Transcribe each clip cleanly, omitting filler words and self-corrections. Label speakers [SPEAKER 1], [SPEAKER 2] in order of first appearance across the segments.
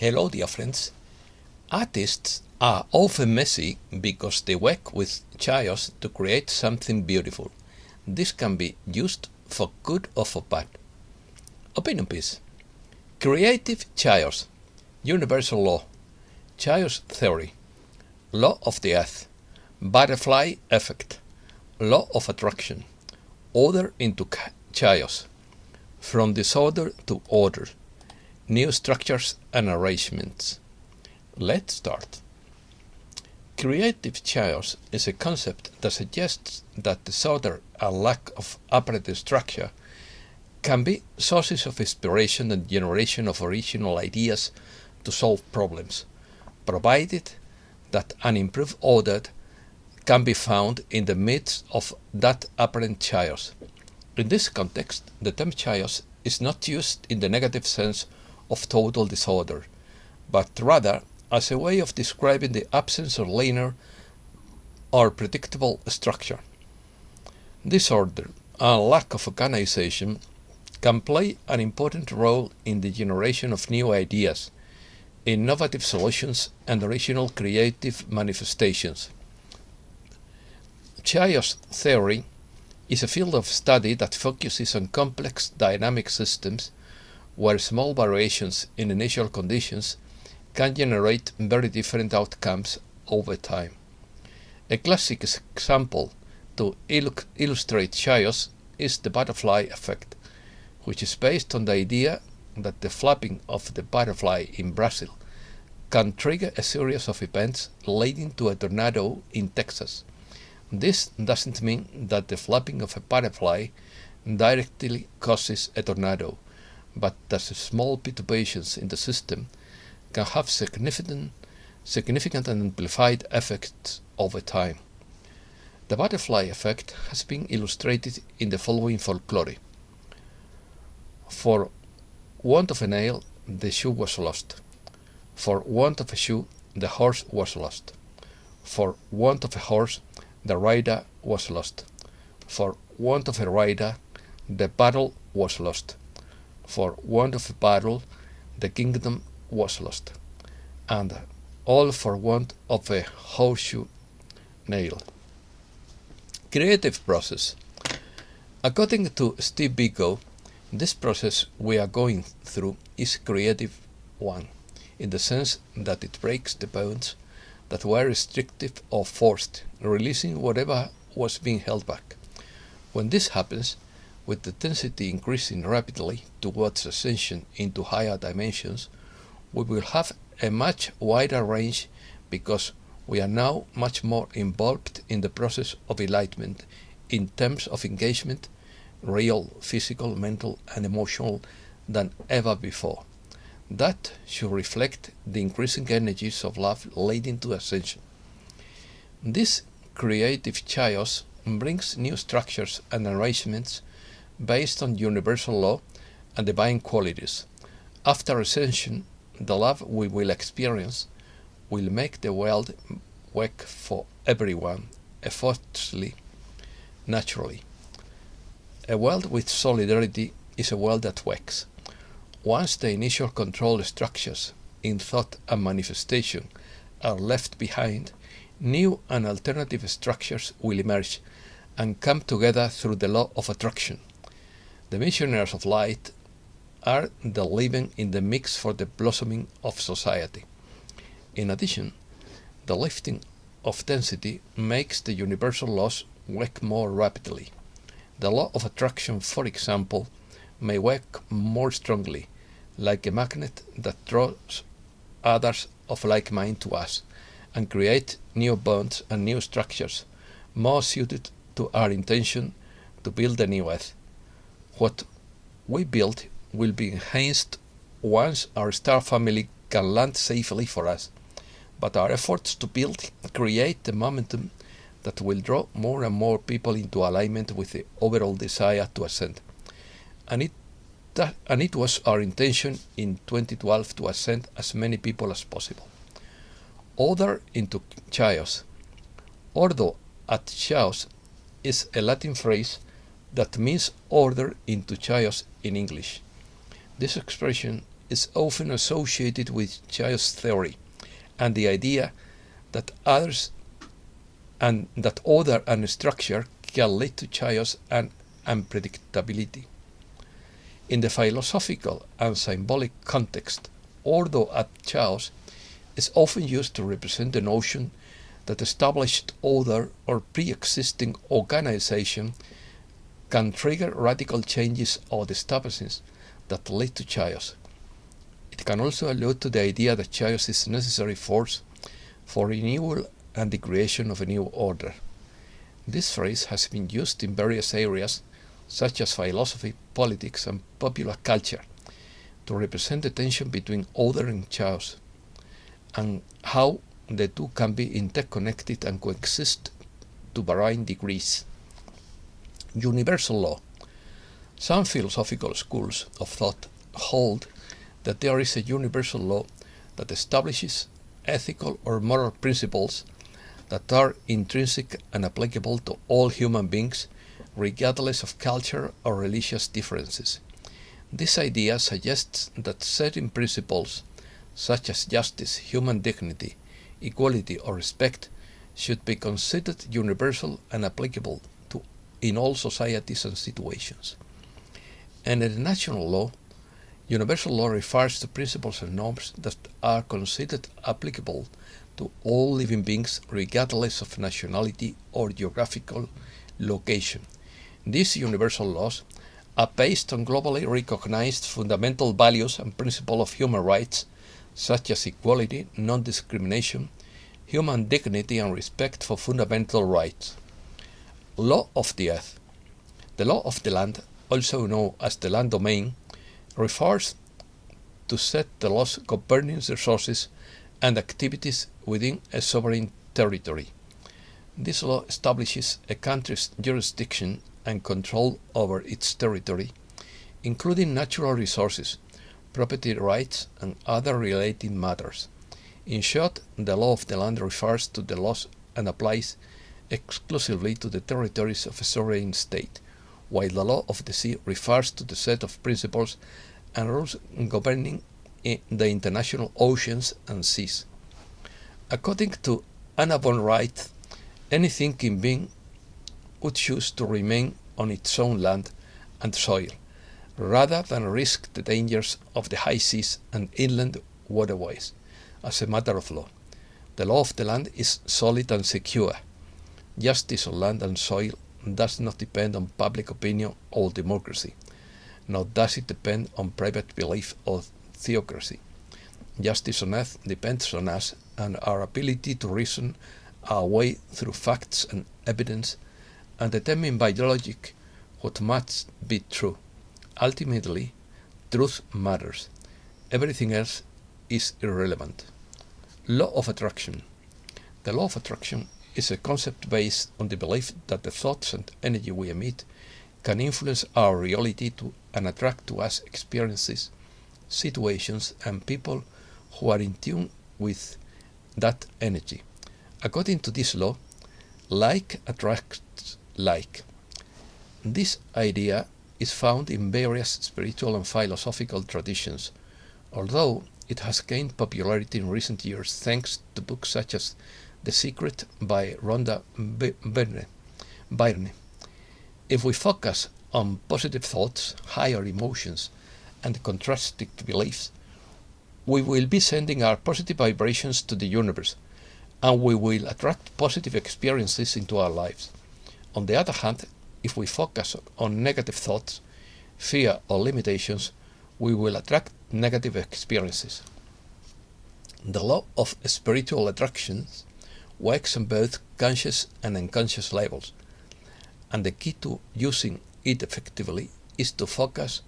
[SPEAKER 1] Hello, dear friends. Artists are often messy because they work with chaos to create something beautiful. This can be used for good or for bad. Opinion piece. Creative chaos. Universal law. Chaos theory. Law of the earth. Butterfly effect. Law of attraction. Order into chaos. From disorder to order. New structures and arrangements. Let's start. Creative chaos is a concept that suggests that disorder and lack of apparent structure can be sources of inspiration and generation of original ideas to solve problems, provided that an improved order can be found in the midst of that apparent chaos. In this context, the term chaos is not used in the negative sense of total disorder, but rather as a way of describing the absence of linear or predictable structure. Disorder and lack of organization can play an important role in the generation of new ideas, innovative solutions, and original creative manifestations. Chaos theory is a field of study that focuses on complex dynamic systems where small variations in initial conditions can generate very different outcomes over time. A classic example to illustrate chaos is the butterfly effect, which is based on the idea that the flapping of the butterfly in Brazil can trigger a series of events leading to a tornado in Texas. This doesn't mean that the flapping of a butterfly directly causes a tornado, but that small perturbations in the system can have significant and amplified effects over time. The butterfly effect has been illustrated in the following folklore. For want of a nail, the shoe was lost. For want of a shoe, the horse was lost. For want of a horse, the rider was lost. For want of a rider, the battle was lost. For want of a battle, the kingdom was lost. And all for want of a horseshoe nail. Creative process. According to Steve Biko, this process we are going through is creative one, in the sense that it breaks the bonds that were restrictive or forced, releasing whatever was being held back. When this happens, with the density increasing rapidly towards ascension into higher dimensions, we will have a much wider range because we are now much more involved in the process of enlightenment in terms of engagement, real, physical, mental, and emotional, than ever before. That should reflect the increasing energies of love leading to ascension. This creative chaos brings new structures and arrangements based on universal law and divine qualities. After ascension, the love we will experience will make the world work for everyone effortlessly, naturally. A world with solidarity is a world that works. Once the initial control structures in thought and manifestation are left behind, new and alternative structures will emerge and come together through the law of attraction. The missionaries of light are the living in the mix for the blossoming of society. In addition, the lifting of density makes the universal laws work more rapidly. The law of attraction, for example, may work more strongly, like a magnet that draws others of like mind to us, and create new bonds and new structures more suited to our intention to build a new earth. What we build will be enhanced once our star family can land safely for us, but our efforts to build create the momentum that will draw more and more people into alignment with the overall desire to ascend. And it was our intention in 2012 to ascend as many people as possible. Order into chaos. Ordo at chaos is a Latin phrase that means order into chaos in English. This expression is often associated with chaos theory and the idea that order and structure can lead to chaos and unpredictability. In the philosophical and symbolic context, order and chaos is often used to represent the notion that established order or pre-existing organization can trigger radical changes or disturbances that lead to chaos. It can also allude to the idea that chaos is a necessary force for renewal and the creation of a new order. This phrase has been used in various areas such as philosophy, politics, and popular culture to represent the tension between order and chaos, and how the two can be interconnected and coexist to varying degrees. Universal law. Some philosophical schools of thought hold that there is a universal law that establishes ethical or moral principles that are intrinsic and applicable to all human beings, regardless of culture or religious differences. This idea suggests that certain principles, such as justice, human dignity, equality, or respect, should be considered universal and applicable in all societies and situations. And in natural law, universal law refers to principles and norms that are considered applicable to all living beings regardless of nationality or geographical location. These universal laws are based on globally recognized fundamental values and principles of human rights such as equality, non-discrimination, human dignity, and respect for fundamental rights. Law of the earth. The law of the land, also known as the land domain, refers to set the laws governing resources and activities within a sovereign territory. This law establishes a country's jurisdiction and control over its territory, including natural resources, property rights, and other related matters. In short, the law of the land refers to the laws and applies exclusively to the territories of a sovereign state, while the law of the sea refers to the set of principles and rules governing the international oceans and seas. According to Anna von Wright, any thinking being would choose to remain on its own land and soil, rather than risk the dangers of the high seas and inland waterways. As a matter of law, the law of the land is solid and secure. Justice on land and soil does not depend on public opinion or democracy, nor does it depend on private belief or theocracy. Justice on earth depends on us and our ability to reason our way through facts and evidence and determine by logic what must be true. Ultimately, truth matters. Everything else is irrelevant. Law of attraction. The law of attraction is a concept based on the belief that the thoughts and energy we emit can influence our reality and attract to us experiences, situations, and people who are in tune with that energy. According to this law, like attracts like. This idea is found in various spiritual and philosophical traditions, although it has gained popularity in recent years thanks to books such as The Secret by Rhonda Byrne. If we focus on positive thoughts, higher emotions, and contrasting beliefs, we will be sending our positive vibrations to the universe, and we will attract positive experiences into our lives. On the other hand, if we focus on negative thoughts, fear, or limitations, we will attract negative experiences. The law of spiritual attractions works on both conscious and unconscious levels, and the key to using it effectively is to focus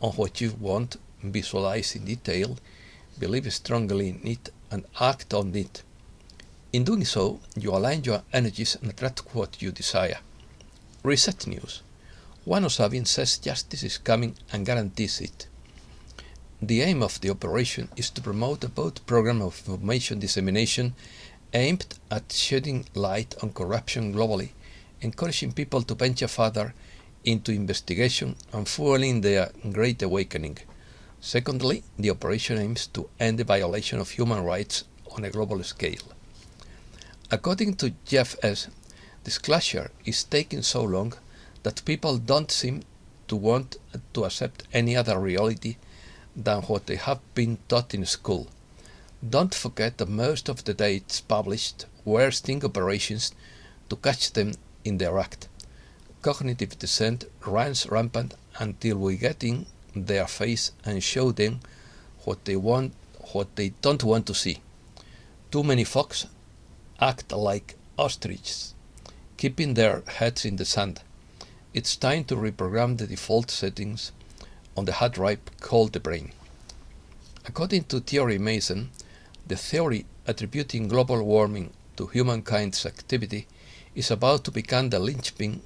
[SPEAKER 1] on what you want, visualize in detail, believe strongly in it, and act on it. In doing so, you align your energies and attract what you desire. Reset News. Juan O'Savin says justice is coming and guarantees it. The aim of the operation is to promote a broad program of information dissemination aimed at shedding light on corruption globally, encouraging people to venture further into investigation and fueling their great awakening. Secondly, the operation aims to end the violation of human rights on a global scale. According to Jeff S., disclosure is taking so long that people don't seem to want to accept any other reality than what they have been taught in school. Don't forget that most of the dates published were sting operations to catch them in their act. Cognitive dissent runs rampant until we get in their face and show them what they don't want to see. Too many folks act like ostriches, keeping their heads in the sand. It's time to reprogram the default settings on the hard drive called the brain. According to Thierry Mason, the theory attributing global warming to humankind's activity is about to become the linchpin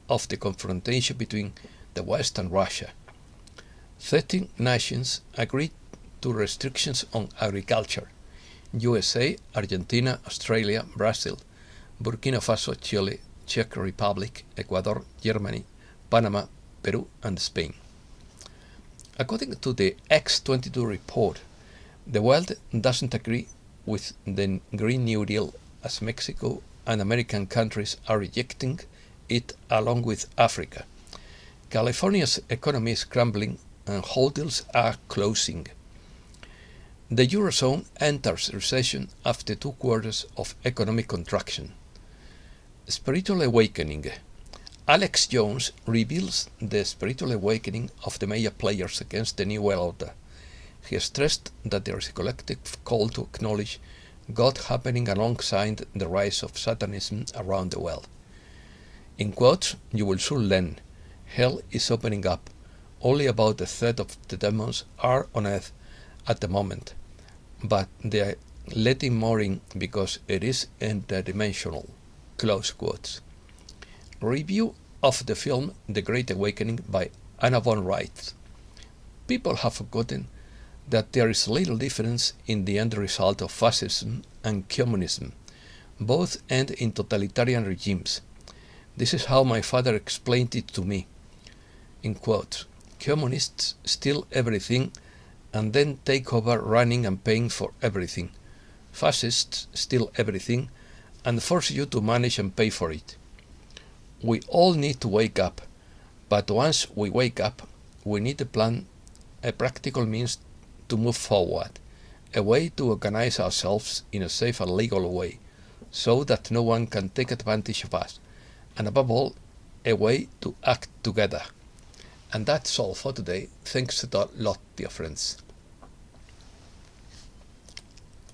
[SPEAKER 1] of the confrontation between the West and Russia. 13 nations agreed to restrictions on agriculture: USA, Argentina, Australia, Brazil, Burkina Faso, Chile, Czech Republic, Ecuador, Germany, Panama, Peru, and Spain. According to the X22 report, the world doesn't agree with the Green New Deal, as Mexico and American countries are rejecting it along with Africa. California's economy is crumbling and hotels are closing. The Eurozone enters recession after 2 quarters of economic contraction. Spiritual awakening. Alex Jones reveals the spiritual awakening of the major players against the New World Order. He stressed that there is a collective call to acknowledge God happening alongside the rise of Satanism around the world. In quotes, you will soon learn, hell is opening up. Only about a third of the demons are on earth at the moment, but they are letting more in because it is interdimensional. Close quotes. Review of the film The Great Awakening by Anna von Reitz. People have forgotten that there is little difference in the end result of fascism and communism. Both end in totalitarian regimes. This is how my father explained it to me. In quotes, communists steal everything and then take over running and paying for everything. Fascists steal everything and force you to manage and pay for it. We all need to wake up, but once we wake up, we need a plan, a practical means to move forward, a way to organize ourselves in a safe and legal way, so that no one can take advantage of us, and above all, a way to act together. And that's all for today. Thanks a lot, dear friends.